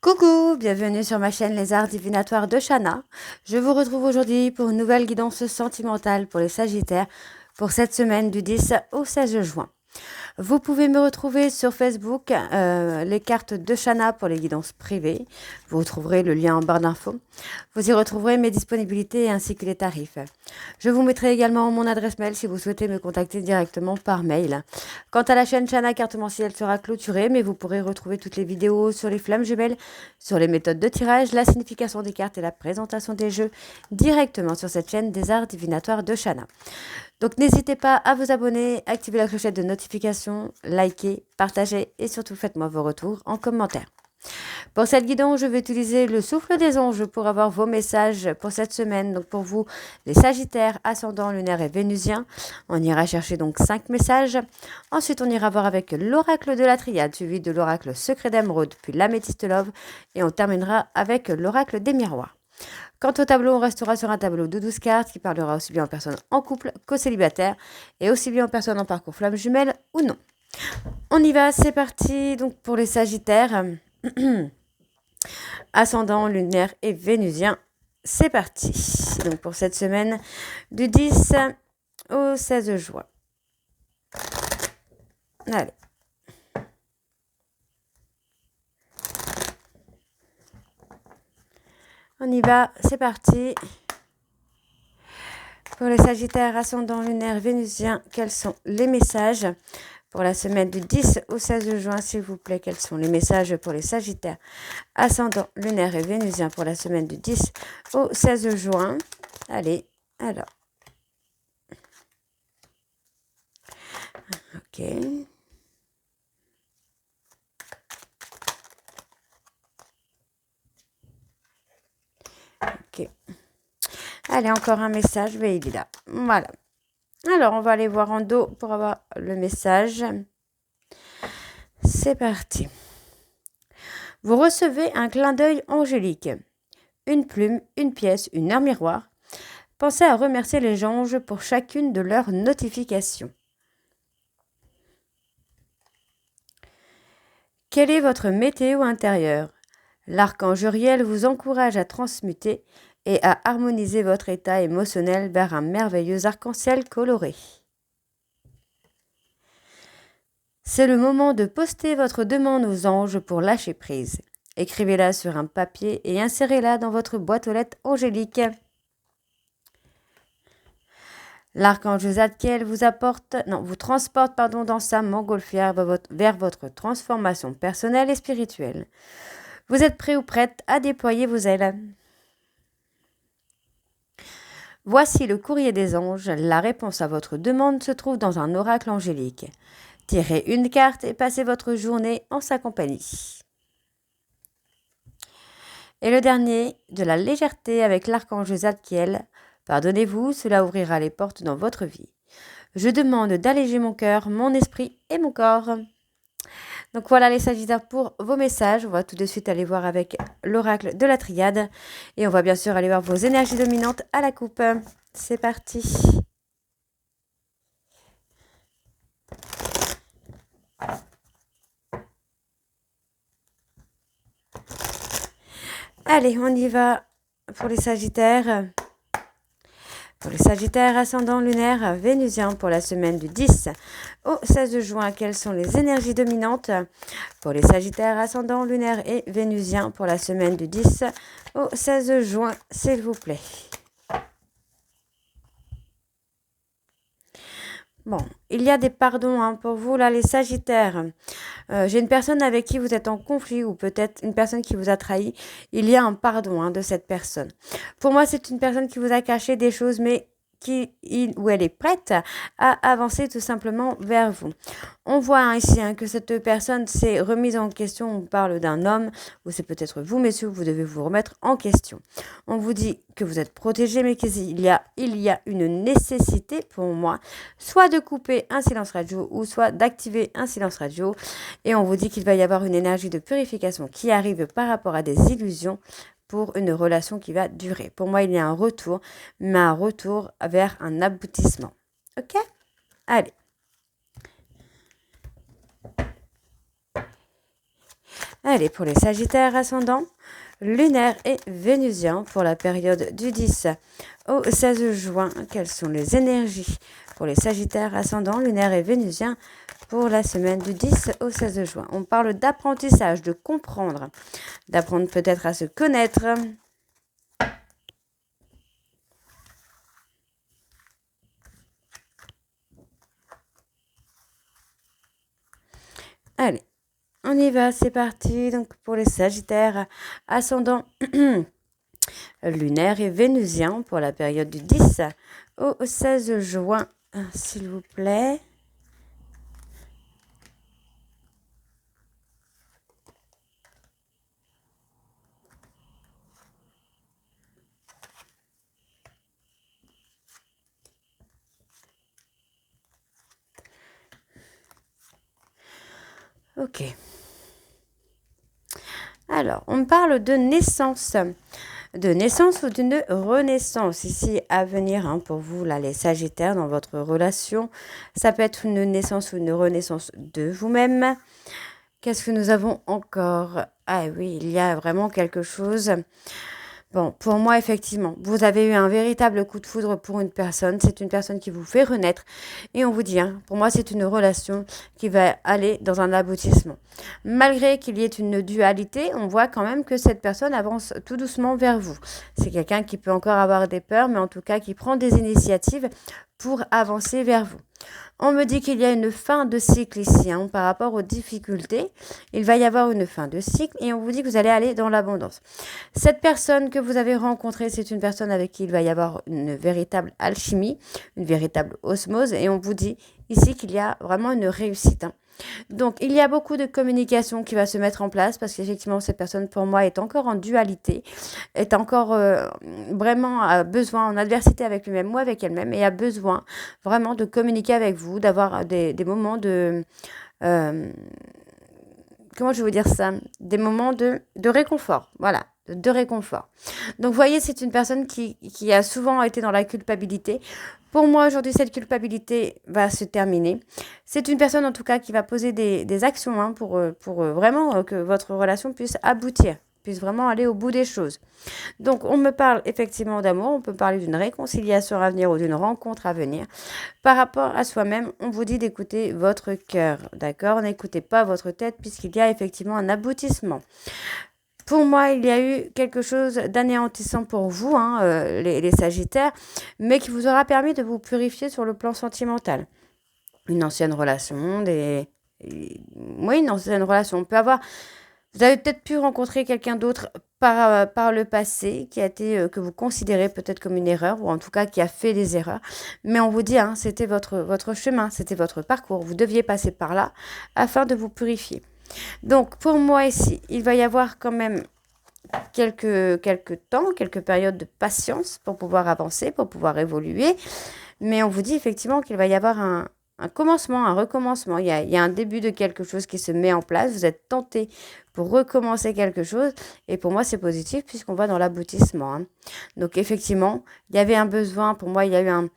Coucou, bienvenue sur ma chaîne Les Arts Divinatoires de Shana. Je vous retrouve aujourd'hui pour une nouvelle guidance sentimentale pour les Sagittaires pour cette semaine du 10 au 16 juin. Vous pouvez me retrouver sur Facebook, les cartes de Shana pour les guidances privées. Vous retrouverez le lien en barre d'infos. Vous y retrouverez mes disponibilités ainsi que les tarifs. Je vous mettrai également mon adresse mail si vous souhaitez me contacter directement par mail. Quant à la chaîne Shana Carte Mensuelle, elle sera clôturée, mais vous pourrez retrouver toutes les vidéos sur les flammes jumelles, sur les méthodes de tirage, la signification des cartes et la présentation des jeux directement sur cette chaîne des Arts Divinatoires de Shana. Donc n'hésitez pas à vous abonner, activer la clochette de notification, liker, partager et surtout faites-moi vos retours en commentaire. Pour cette guidance, je vais utiliser le souffle des anges pour avoir vos messages pour cette semaine. Donc pour vous, les Sagittaires, ascendant lunaire et vénusien, on ira chercher donc 5 messages. Ensuite, on ira voir avec l'oracle de la triade, suivi de l'oracle secret d'émeraude, puis l'améthyste love. Et on terminera avec l'oracle des miroirs. Quant au tableau, on restera sur un tableau de 12 cartes qui parlera aussi bien aux personnes en couple qu'aux célibataires et aussi bien aux personnes en parcours flamme jumelle ou non. On y va, c'est parti. Donc pour les Sagittaires, ascendant, lunaire et vénusien, c'est parti. Donc pour cette semaine du 10 au 16 juin. Allez. On y va, c'est parti. Pour les Sagittaires, ascendant, lunaire, vénusien, quels sont les messages pour la semaine du 10 au 16 juin, s'il vous plaît? Quels sont les messages pour les Sagittaires, ascendant, lunaire et vénusien pour la semaine du 10 au 16 juin? Allez, alors. Ok. Ok. Allez, encore un message, mais il est là. Voilà. Alors, on va aller voir en dos pour avoir le message. C'est parti. Vous recevez un clin d'œil angélique. Une plume, une pièce, une heure miroir. Pensez à remercier les anges pour chacune de leurs notifications. Quelle est votre météo intérieure? L'archange Uriel vous encourage à transmuter et à harmoniser votre état émotionnel vers un merveilleux arc-en-ciel coloré. C'est le moment de poster votre demande aux anges pour lâcher prise. Écrivez-la sur un papier et insérez-la dans votre boîte aux lettres angélique. L'archange Zadkiel vous transporte dans sa montgolfière vers votre transformation personnelle et spirituelle. Vous êtes prêt ou prête à déployer vos ailes. Voici le courrier des anges. La réponse à votre demande se trouve dans un oracle angélique. Tirez une carte et passez votre journée en sa compagnie. Et le dernier, de la légèreté avec l'archange Zadkiel. Pardonnez-vous, cela ouvrira les portes dans votre vie. Je demande d'alléger mon cœur, mon esprit et mon corps. Donc voilà les Sagittaires pour vos messages. On va tout de suite aller voir avec l'oracle de la triade. Et on va bien sûr aller voir vos énergies dominantes à la coupe. C'est parti. Allez, on y va pour les Sagittaires. Pour les Sagittaires, ascendant lunaire, vénusien pour la semaine du 10 au 16 juin, quelles sont les énergies dominantes? Pour les Sagittaires, ascendant lunaire et vénusien pour la semaine du 10 au 16 juin, s'il vous plaît. Bon, il y a des pardons pour vous, là, les Sagittaires. J'ai une personne avec qui vous êtes en conflit ou peut-être une personne qui vous a trahi. Il y a un pardon de cette personne. Pour moi, c'est une personne qui vous a caché des choses, mais où elle est prête à avancer tout simplement vers vous. On voit ici que cette personne s'est remise en question. On parle d'un homme, ou c'est peut-être vous, messieurs, vous devez vous remettre en question. On vous dit que vous êtes protégé, mais qu'il y a une nécessité pour moi, soit de couper un silence radio, ou soit d'activer un silence radio. Et on vous dit qu'il va y avoir une énergie de purification qui arrive par rapport à des illusions pour une relation qui va durer. Pour moi, il y a un retour, mais un retour vers un aboutissement. Ok? Allez. Allez, pour les Sagittaires ascendants, lunaire et vénusien pour la période du 10 au 16 juin. Quelles sont les énergies pour les Sagittaires ascendants, lunaire et vénusien pour la semaine du 10 au 16 juin? On parle d'apprentissage, de comprendre, d'apprendre peut-être à se connaître. Allez, on y va, c'est parti. Donc pour les Sagittaires ascendants lunaire et vénusien pour la période du 10 au 16 juin, s'il vous plaît. Ok. Alors, on parle de naissance ou d'une renaissance ici à venir pour vous, là, les Sagittaires, dans votre relation. Ça peut être une naissance ou une renaissance de vous-même. Qu'est-ce que nous avons encore? Ah oui, il y a vraiment quelque chose. Bon, pour moi, effectivement, vous avez eu un véritable coup de foudre pour une personne. C'est une personne qui vous fait renaître. Et on vous dit, pour moi, c'est une relation qui va aller dans un aboutissement. Malgré qu'il y ait une dualité, on voit quand même que cette personne avance tout doucement vers vous. C'est quelqu'un qui peut encore avoir des peurs, mais en tout cas qui prend des initiatives pour avancer vers vous. On me dit qu'il y a une fin de cycle ici par rapport aux difficultés. Il va y avoir une fin de cycle et on vous dit que vous allez aller dans l'abondance. Cette personne que vous avez rencontrée, c'est une personne avec qui il va y avoir une véritable alchimie, une véritable osmose et on vous dit ici qu'il y a vraiment une réussite. Donc, il y a beaucoup de communication qui va se mettre en place parce qu'effectivement, cette personne, pour moi, est encore en dualité, est encore vraiment besoin, en adversité avec lui-même ou avec elle-même et a besoin vraiment de communiquer avec vous, d'avoir des moments de... comment je vais vous dire ça? Des moments de réconfort, voilà. De réconfort. Donc, vous voyez, c'est une personne qui a souvent été dans la culpabilité. Pour moi, aujourd'hui, cette culpabilité va se terminer. C'est une personne, en tout cas, qui va poser des actions pour vraiment que votre relation puisse aboutir, puisse vraiment aller au bout des choses. Donc, on me parle effectivement d'amour, on peut parler d'une réconciliation à venir ou d'une rencontre à venir. Par rapport à soi-même, on vous dit d'écouter votre cœur, d'accord? N'écoutez pas votre tête puisqu'il y a effectivement un aboutissement. Pour moi, il y a eu quelque chose d'anéantissant pour vous, les Sagittaires, mais qui vous aura permis de vous purifier sur le plan sentimental. Une ancienne relation, une ancienne relation. On peut avoir... Vous avez peut-être pu rencontrer quelqu'un d'autre par le passé qui a été, que vous considérez peut-être comme une erreur, ou en tout cas qui a fait des erreurs. Mais on vous dit, c'était votre chemin, c'était votre parcours. Vous deviez passer par là afin de vous purifier. Donc, pour moi ici, il va y avoir quand même quelques temps, quelques périodes de patience pour pouvoir avancer, pour pouvoir évoluer. Mais on vous dit effectivement qu'il va y avoir un commencement, un recommencement. Il y a un début de quelque chose qui se met en place. Vous êtes tenté pour recommencer quelque chose. Et pour moi, c'est positif puisqu'on va dans l'aboutissement. Donc, effectivement, il y avait un besoin. Pour moi, il y a eu une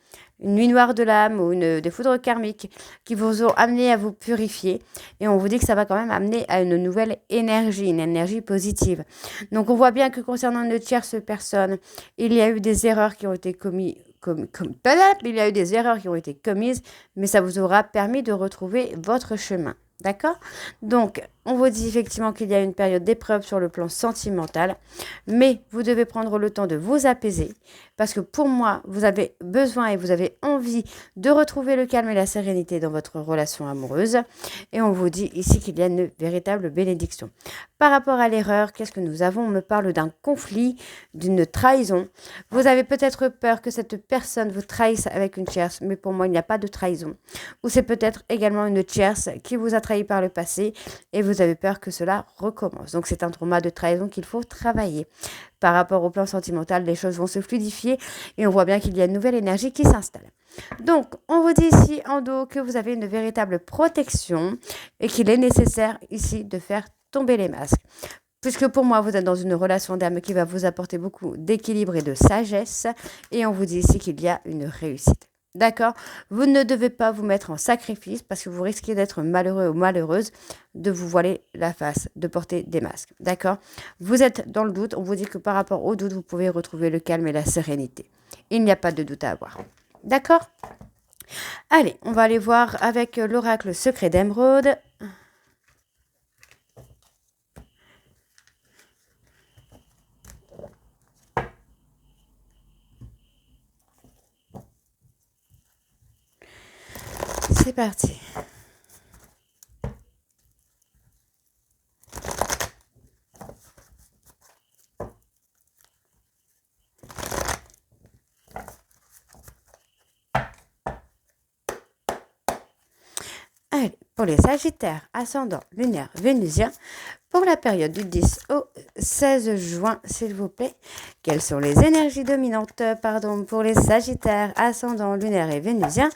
nuit noire de l'âme ou des foudres karmiques qui vous ont amené à vous purifier. Et on vous dit que ça va quand même amener à une nouvelle énergie, une énergie positive. Donc, on voit bien que concernant une tierce personne, il y a eu des erreurs qui ont été commises. Il y a eu des erreurs qui ont été commises, mais ça vous aura permis de retrouver votre chemin. D'accord? Donc, on vous dit effectivement qu'il y a une période d'épreuve sur le plan sentimental, mais vous devez prendre le temps de vous apaiser parce que pour moi, vous avez besoin et vous avez envie de retrouver le calme et la sérénité dans votre relation amoureuse. Et on vous dit ici qu'il y a une véritable bénédiction. Par rapport à l'erreur, qu'est-ce que nous avons? On me parle d'un conflit, d'une trahison. Vous avez peut-être peur que cette personne vous trahisse avec une tierce, mais pour moi, il n'y a pas de trahison. Ou c'est peut-être également une tierce qui vous a trahi par le passé et vous avez peur que cela recommence. Donc, c'est un trauma de trahison qu'il faut travailler. Par rapport au plan sentimental, les choses vont se fluidifier et on voit bien qu'il y a une nouvelle énergie qui s'installe. Donc, on vous dit ici en dos que vous avez une véritable protection et qu'il est nécessaire ici de faire tomber les masques. Puisque pour moi, vous êtes dans une relation d'âme qui va vous apporter beaucoup d'équilibre et de sagesse. Et on vous dit ici qu'il y a une réussite. D'accord? Vous ne devez pas vous mettre en sacrifice parce que vous risquez d'être malheureux ou malheureuse, de vous voiler la face, de porter des masques. D'accord? Vous êtes dans le doute. On vous dit que par rapport au doute, vous pouvez retrouver le calme et la sérénité. Il n'y a pas de doute à avoir. D'accord? Allez, on va aller voir avec l'oracle secret d'Émeraude. C'est parti. Allez, pour les Sagittaires, ascendant lunaire vénusien, pour la période du 10 au 16 juin, s'il vous plaît, quelles sont les énergies dominantes, pour les Sagittaires, ascendant lunaire et vénusien,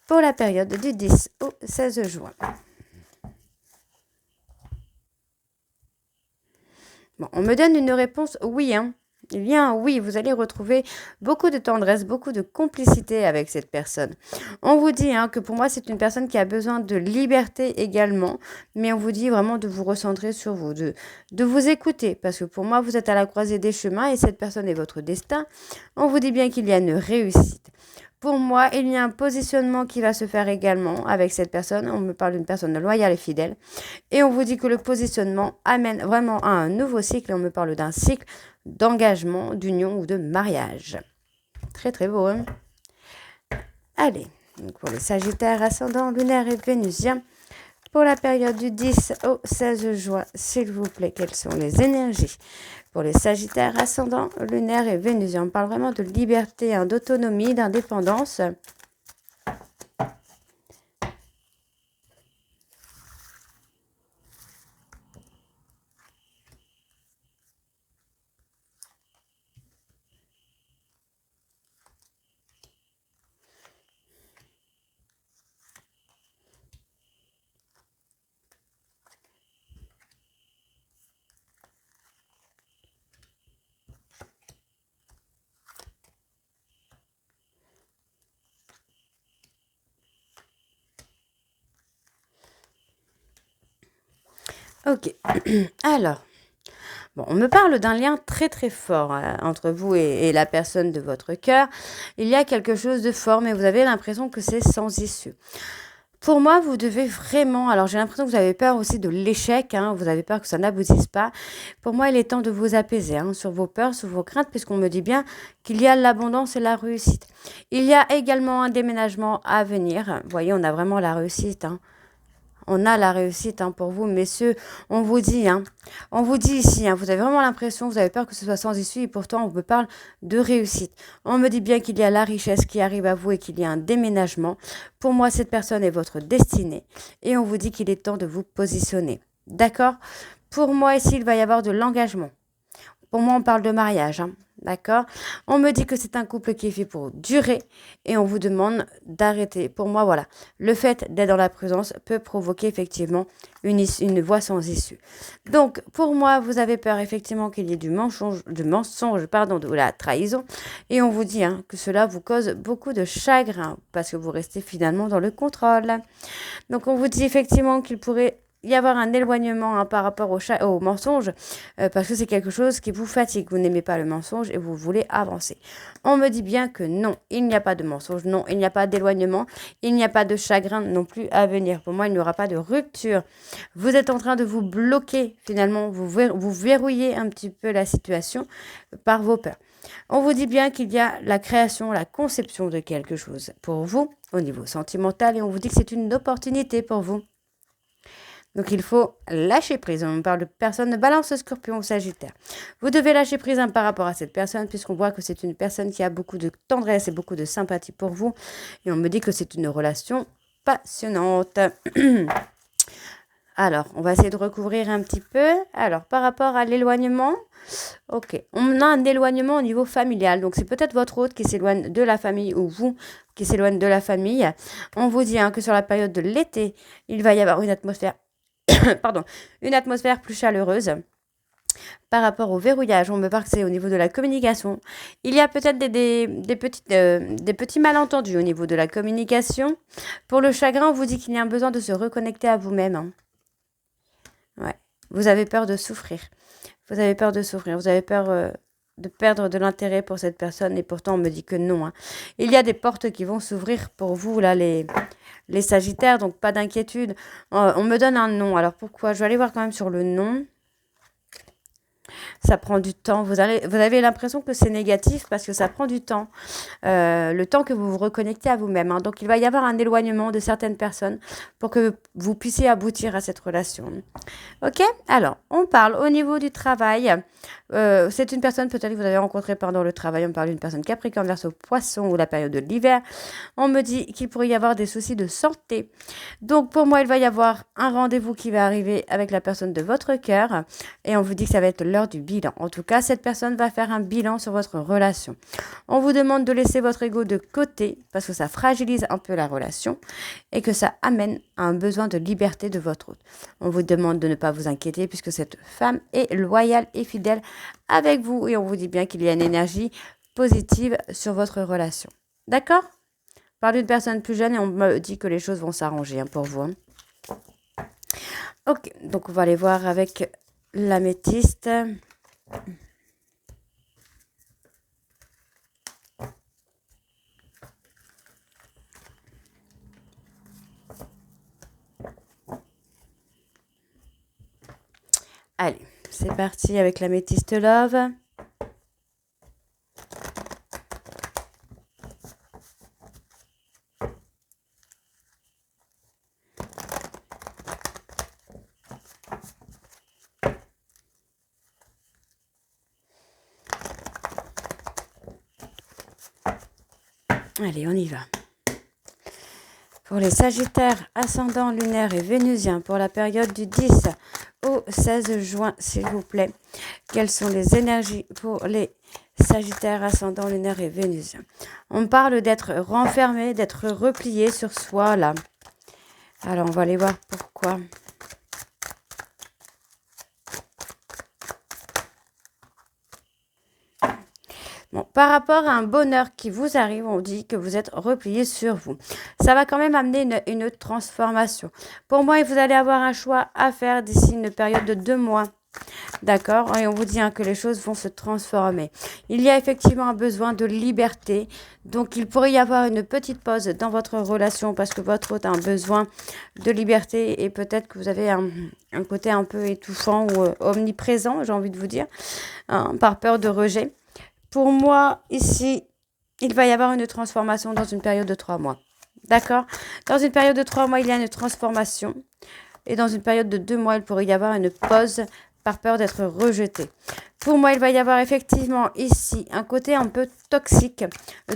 pour la période du 10 au 16 juin. Bon, on me donne une réponse oui, hein. Eh bien, oui, vous allez retrouver beaucoup de tendresse, beaucoup de complicité avec cette personne. On vous dit que pour moi, c'est une personne qui a besoin de liberté également, mais on vous dit vraiment de vous recentrer sur vous, de vous écouter, parce que pour moi, vous êtes à la croisée des chemins et cette personne est votre destin. On vous dit bien qu'il y a une réussite. Pour moi, il y a un positionnement qui va se faire également avec cette personne. On me parle d'une personne loyale et fidèle. Et on vous dit que le positionnement amène vraiment à un nouveau cycle. Et on me parle d'un cycle d'engagement, d'union ou de mariage. Très très beau, hein? Allez, donc pour les Sagittaires, ascendant lunaire et vénusien, pour la période du 10 au 16 juin, s'il vous plaît, quelles sont les énergies? Pour les Sagittaires, ascendant lunaire et vénusien, on parle vraiment de liberté, d'autonomie, d'indépendance. Ok, alors, bon, on me parle d'un lien très très fort entre vous et la personne de votre cœur. Il y a quelque chose de fort, mais vous avez l'impression que c'est sans issue. Pour moi, vous devez vraiment... Alors, j'ai l'impression que vous avez peur aussi de l'échec. Vous avez peur que ça n'aboutisse pas. Pour moi, il est temps de vous apaiser sur vos peurs, sur vos craintes, puisqu'on me dit bien qu'il y a l'abondance et la réussite. Il y a également un déménagement à venir. Vous voyez, on a vraiment la réussite. On a la réussite pour vous, messieurs. On vous dit ici, vous avez vraiment l'impression, vous avez peur que ce soit sans issue et pourtant on me parle de réussite. On me dit bien qu'il y a la richesse qui arrive à vous et qu'il y a un déménagement. Pour moi, cette personne est votre destinée et on vous dit qu'il est temps de vous positionner. D'accord? Pour moi, ici, il va y avoir de l'engagement. Pour moi, on parle de mariage. D'accord? On me dit que c'est un couple qui est fait pour durer et on vous demande d'arrêter. Pour moi, voilà, le fait d'être dans la présence peut provoquer effectivement une voie sans issue. Donc, pour moi, vous avez peur effectivement qu'il y ait du mensonge, de la trahison. Et on vous dit que cela vous cause beaucoup de chagrin parce que vous restez finalement dans le contrôle. Donc, on vous dit effectivement qu'il pourrait y avoir un éloignement par rapport au mensonge parce que c'est quelque chose qui vous fatigue. Vous n'aimez pas le mensonge et vous voulez avancer. On me dit bien que non, il n'y a pas de mensonge, non, il n'y a pas d'éloignement, il n'y a pas de chagrin non plus à venir. Pour moi, il n'y aura pas de rupture. Vous êtes en train de vous bloquer finalement, vous verrouillez un petit peu la situation par vos peurs. On vous dit bien qu'il y a la création, la conception de quelque chose pour vous au niveau sentimental et on vous dit que c'est une opportunité pour vous. Donc, il faut lâcher prise. On parle de personne de Balance, Scorpion ou Sagittaire. Vous devez lâcher prise par rapport à cette personne puisqu'on voit que c'est une personne qui a beaucoup de tendresse et beaucoup de sympathie pour vous. Et on me dit que c'est une relation passionnante. Alors, on va essayer de recouvrir un petit peu. Alors, par rapport à l'éloignement, ok, on a un éloignement au niveau familial. Donc, c'est peut-être votre hôte qui s'éloigne de la famille ou vous qui s'éloigne de la famille. On vous dit que sur la période de l'été, il va y avoir une atmosphère une atmosphère plus chaleureuse. Par rapport au verrouillage, on me parle que c'est au niveau de la communication. Il y a peut-être des petits malentendus au niveau de la communication. Pour le chagrin, on vous dit qu'il y a un besoin de se reconnecter à vous-même, hein. Ouais. Vous avez peur de souffrir. Vous avez peur de souffrir. Vous avez peur de perdre de l'intérêt pour cette personne. Et pourtant, on me dit que non, hein. Il y a des portes qui vont s'ouvrir pour vous, là, les Sagittaires. Donc, pas d'inquiétude. On me donne un nom. Alors, pourquoi? Je vais aller voir quand même sur le nom. Ça prend du temps. Vous avez l'impression que c'est négatif parce que ça prend du temps. Le temps que vous vous reconnectez à vous-même, hein. Donc, il va y avoir un éloignement de certaines personnes pour que vous puissiez aboutir à cette relation. Ok? Alors, on parle au niveau du travail. C'est une personne peut-être que vous avez rencontrée pendant le travail. On parle d'une personne Capricorne, Verseau, Poisson ou la période de l'hiver. On me dit qu'il pourrait y avoir des soucis de santé. Donc, pour moi, il va y avoir un rendez-vous qui va arriver avec la personne de votre cœur. Et on vous dit que ça va être l'heure du bilan. En tout cas, cette personne va faire un bilan sur votre relation. On vous demande de laisser votre ego de côté parce que ça fragilise un peu la relation et que ça amène à un besoin de liberté de votre hôte. On vous demande de ne pas vous inquiéter puisque cette femme est loyale et fidèle avec vous et on vous dit bien qu'il y a une énergie positive sur votre relation. D'accord? On parle d'une personne plus jeune et on me dit que les choses vont s'arranger, hein, pour vous, hein. Ok, donc on va aller voir avec l'améthyste. Allez, c'est parti avec l'améthyste love. Allez, on y va. Pour les Sagittaires, ascendant lunaire et vénusien, pour la période du 10 au 16 juin, s'il vous plaît. Quelles sont les énergies pour les Sagittaires, ascendant lunaire et vénusien? On parle d'être renfermé, d'être replié sur soi, là. Alors, on va aller voir pourquoi. Bon, par rapport à un bonheur qui vous arrive, on dit que vous êtes replié sur vous. Ça va quand même amener une transformation. Pour moi, vous allez avoir un choix à faire d'ici une période de 2 mois. D'accord? Et on vous dit, hein, que les choses vont se transformer. Il y a effectivement un besoin de liberté. Donc, il pourrait y avoir une petite pause dans votre relation parce que votre hôte a un besoin de liberté et peut-être que vous avez un côté un peu étouffant ou omniprésent, j'ai envie de vous dire, hein, par peur de rejet. Pour moi, ici, il va y avoir une transformation dans une période de 3 mois. D'accord? Dans une période de 3 mois, il y a une transformation. Et dans une période de 2 mois, il pourrait y avoir une pause par peur d'être rejeté. Pour moi, il va y avoir effectivement ici un côté un peu toxique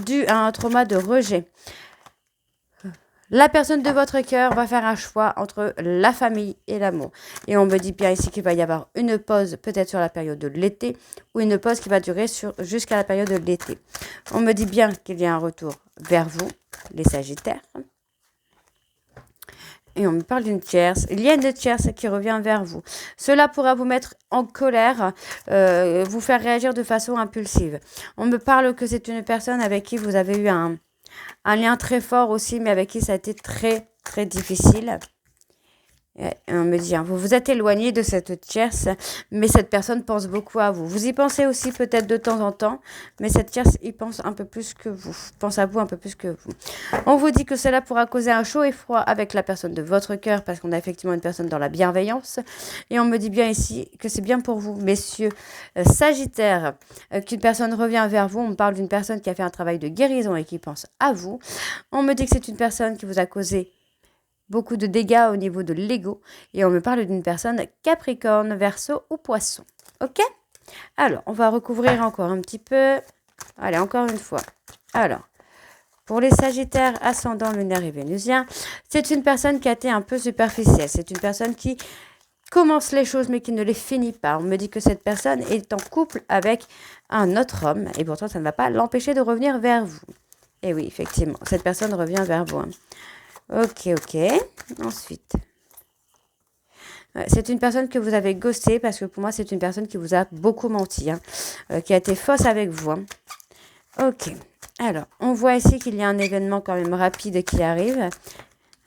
dû à un trauma de rejet. La personne de votre cœur va faire un choix entre la famille et l'amour. Et on me dit bien ici qu'il va y avoir une pause peut-être sur la période de l'été ou une pause qui va durer jusqu'à la période de l'été. On me dit bien qu'il y a un retour vers vous, les Sagittaires. Et on me parle d'une tierce. Il y a une tierce qui revient vers vous. Cela pourra vous mettre en colère, vous faire réagir de façon impulsive. On me parle que c'est une personne avec qui vous avez eu un lien très fort aussi, mais avec qui ça a été très, très difficile. Et on me dit, hein, vous vous êtes éloigné de cette tierce, mais cette personne pense beaucoup à vous. Vous y pensez aussi peut-être de temps en temps, mais cette tierce y pense un peu plus que vous, pense à vous un peu plus que vous. On vous dit que cela pourra causer un chaud et froid avec la personne de votre cœur, parce qu'on a effectivement une personne dans la bienveillance. Et on me dit bien ici que c'est bien pour vous, messieurs Sagittaires, qu'une personne revient vers vous. On parle d'une personne qui a fait un travail de guérison et qui pense à vous. On me dit que c'est une personne qui vous a causé beaucoup de dégâts au niveau de l'ego. Et on me parle d'une personne Capricorne, Verseau ou Poisson. Ok? Alors, on va recouvrir encore un petit peu. Allez, encore une fois. Alors, pour les Sagittaires, ascendant lunaire et vénusien, c'est une personne qui a été un peu superficielle. C'est une personne qui commence les choses mais qui ne les finit pas. On me dit que cette personne est en couple avec un autre homme. Et pourtant, ça ne va pas l'empêcher de revenir vers vous. Et oui, effectivement, cette personne revient vers vous, hein. Ok. Ensuite, C'est une personne que vous avez ghostée parce que pour moi, c'est une personne qui vous a beaucoup menti, hein, qui a été fausse avec vous. Hein. Ok. Alors, on voit ici qu'il y a un événement quand même rapide qui arrive.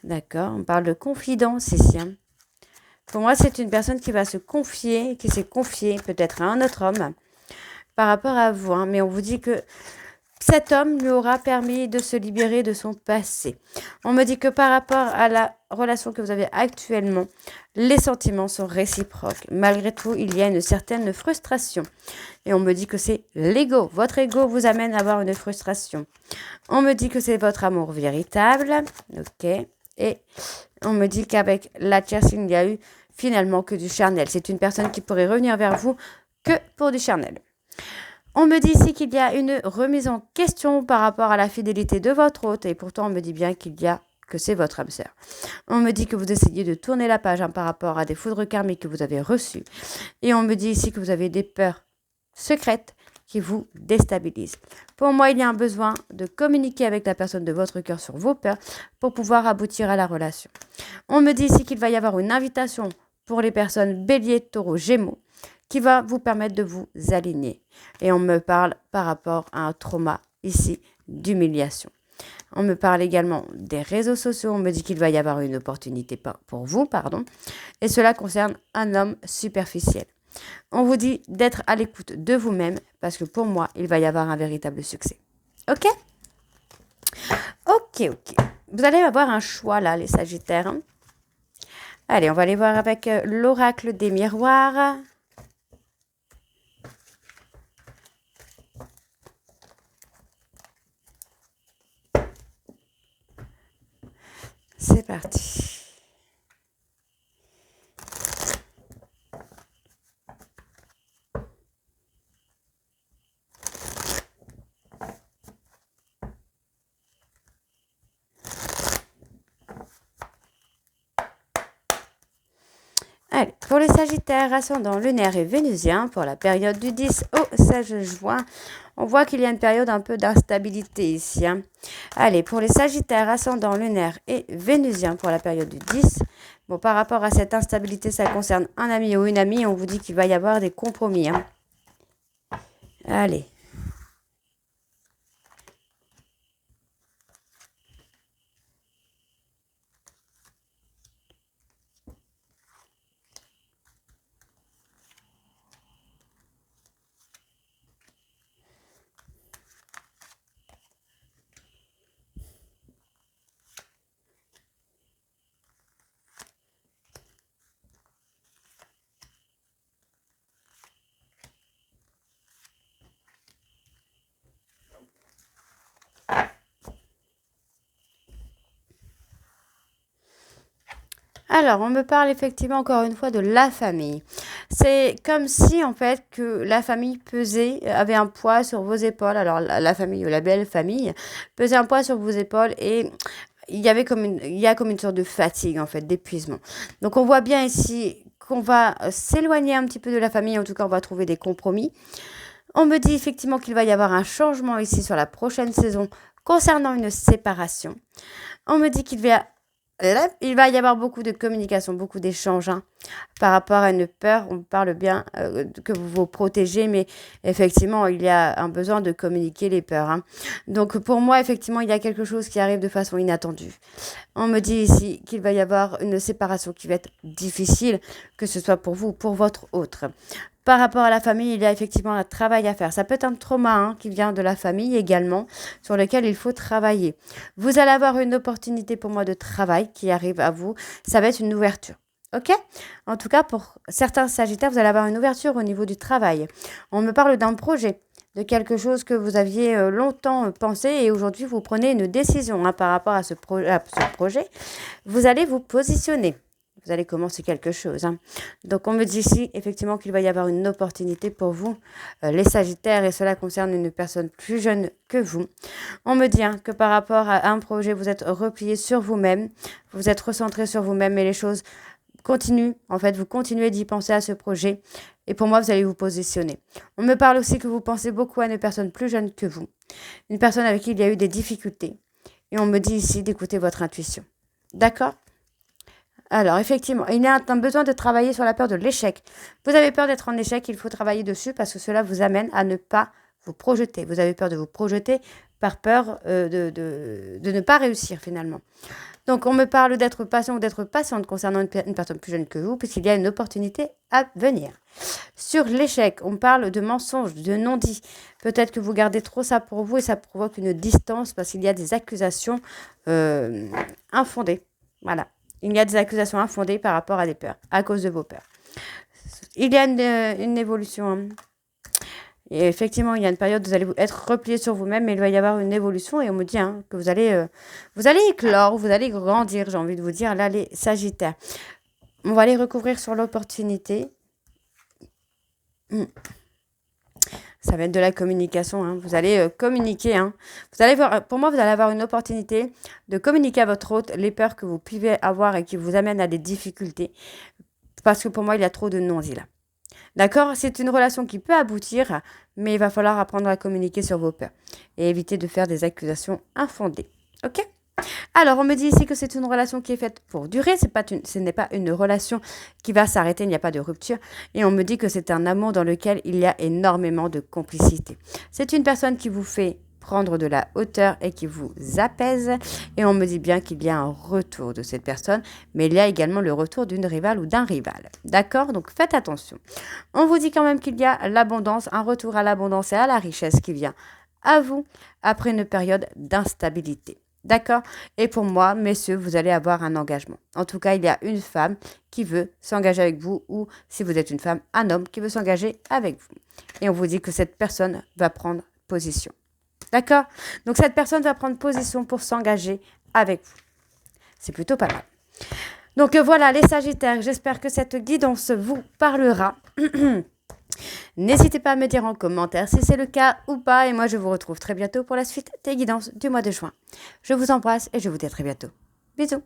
D'accord. On parle de confidence ici. Hein. Pour moi, c'est une personne qui va se confier, qui s'est confiée peut-être à un autre homme par rapport à vous. Hein. Mais on vous dit que cet homme lui aura permis de se libérer de son passé. On me dit que par rapport à la relation que vous avez actuellement, les sentiments sont réciproques. Malgré tout, il y a une certaine frustration. Et on me dit que c'est l'ego. Votre ego vous amène à avoir une frustration. On me dit que c'est votre amour véritable. Ok. Et on me dit qu'avec la tierce, il n'y a eu finalement que du charnel. C'est une personne qui pourrait revenir vers vous que pour du charnel. On me dit ici qu'il y a une remise en question par rapport à la fidélité de votre hôte. Et pourtant, on me dit bien que c'est votre âme sœur. On me dit que vous essayez de tourner la page par rapport à des foudres karmiques que vous avez reçues. Et on me dit ici que vous avez des peurs secrètes qui vous déstabilisent. Pour moi, il y a un besoin de communiquer avec la personne de votre cœur sur vos peurs pour pouvoir aboutir à la relation. On me dit ici qu'il va y avoir une invitation pour les personnes bélier, taureau, gémeaux qui va vous permettre de vous aligner. Et on me parle par rapport à un trauma ici d'humiliation. On me parle également des réseaux sociaux. On me dit qu'il va y avoir une opportunité pour vous, et cela concerne un homme superficiel. On vous dit d'être à l'écoute de vous-même parce que pour moi, il va y avoir un véritable succès. Ok. Vous allez avoir un choix là, les Sagittaires. Hein. Allez, on va aller voir avec l'oracle des miroirs. C'est parti. Allez, pour les Sagittaires, ascendant lunaire et vénusien, pour la période du 10 au 16 juin, on voit qu'il y a une période un peu d'instabilité ici. Hein. Allez, pour les Sagittaires, ascendant lunaire et vénusien, pour la période du 10, bon, par rapport à cette instabilité, ça concerne un ami ou une amie, on vous dit qu'il va y avoir des compromis. Hein. Allez. Alors, on me parle effectivement encore une fois de la famille. C'est comme si en fait que la famille pesait, avait un poids sur vos épaules. Alors la famille ou la belle famille pesait un poids sur vos épaules et il y a comme une sorte de fatigue en fait, d'épuisement. Donc on voit bien ici qu'on va s'éloigner un petit peu de la famille. En tout cas, on va trouver des compromis. On me dit effectivement qu'il va y avoir un changement ici sur la prochaine saison concernant une séparation. On me dit il va y avoir beaucoup de communication, beaucoup d'échanges hein, par rapport à une peur. On parle bien que vous vous protégez, mais effectivement, il y a un besoin de communiquer les peurs. Hein. Donc pour moi, effectivement, il y a quelque chose qui arrive de façon inattendue. On me dit ici qu'il va y avoir une séparation qui va être difficile, que ce soit pour vous ou pour votre autre. Par rapport à la famille, il y a effectivement un travail à faire. Ça peut être un trauma hein, qui vient de la famille également, sur lequel il faut travailler. Vous allez avoir une opportunité pour moi de travail qui arrive à vous. Ça va être une ouverture. Ok. En tout cas, pour certains Sagittaires, vous allez avoir une ouverture au niveau du travail. On me parle d'un projet, de quelque chose que vous aviez longtemps pensé et aujourd'hui, vous prenez une décision hein, par rapport à ce projet. Vous allez vous positionner. Vous allez commencer quelque chose. Hein. Donc, on me dit ici, effectivement, qu'il va y avoir une opportunité pour vous, les Sagittaires, et cela concerne une personne plus jeune que vous. On me dit hein, que par rapport à un projet, vous êtes replié sur vous-même, vous êtes recentré sur vous-même et les choses continuent. En fait, vous continuez d'y penser à ce projet. Et pour moi, vous allez vous positionner. On me parle aussi que vous pensez beaucoup à une personne plus jeune que vous, une personne avec qui il y a eu des difficultés. Et on me dit ici d'écouter votre intuition. D'accord ? Alors, effectivement, il y a un besoin de travailler sur la peur de l'échec. Vous avez peur d'être en échec, il faut travailler dessus parce que cela vous amène à ne pas vous projeter. Vous avez peur de vous projeter par peur de ne pas réussir finalement. Donc, on me parle d'être patient ou d'être patiente concernant une personne plus jeune que vous, puisqu'il y a une opportunité à venir. Sur l'échec, on parle de mensonges, de non-dits. Peut-être que vous gardez trop ça pour vous et ça provoque une distance parce qu'il y a des accusations infondées. Voilà. Il y a des accusations infondées par rapport à des peurs, à cause de vos peurs. Il y a une évolution. Hein. Et effectivement, il y a une période où vous allez être replié sur vous-même, mais il va y avoir une évolution. Et on me dit que vous allez éclore, vous allez grandir, j'ai envie de vous dire, là, les Sagittaires. On va aller recouvrir sur l'opportunité. Ça va être de la communication. Hein. Vous allez communiquer. Hein. Vous allez voir, pour moi, vous allez avoir une opportunité de communiquer à votre hôte les peurs que vous pouvez avoir et qui vous amènent à des difficultés. Parce que pour moi, il y a trop de non-dits là. D'accord? C'est une relation qui peut aboutir, mais il va falloir apprendre à communiquer sur vos peurs et éviter de faire des accusations infondées. Ok? Alors, on me dit ici que c'est une relation qui est faite pour durer. Ce n'est pas une relation qui va s'arrêter, il n'y a pas de rupture. Et on me dit que c'est un amour dans lequel il y a énormément de complicité. C'est une personne qui vous fait prendre de la hauteur et qui vous apaise. Et on me dit bien qu'il y a un retour de cette personne, mais il y a également le retour d'une rivale ou d'un rival. D'accord? Donc faites attention. On vous dit quand même qu'il y a l'abondance, un retour à l'abondance et à la richesse qui vient à vous après une période d'instabilité. D'accord? Et pour moi, messieurs, vous allez avoir un engagement. En tout cas, il y a une femme qui veut s'engager avec vous ou si vous êtes une femme, un homme qui veut s'engager avec vous. Et on vous dit que cette personne va prendre position. D'accord? Donc, cette personne va prendre position pour s'engager avec vous. C'est plutôt pas mal. Donc, voilà, les Sagittaires, j'espère que cette guidance vous parlera. N'hésitez pas à me dire en commentaire si c'est le cas ou pas. Et moi, je vous retrouve très bientôt pour la suite des guidances du mois de juin. Je vous embrasse et je vous dis à très bientôt. Bisous.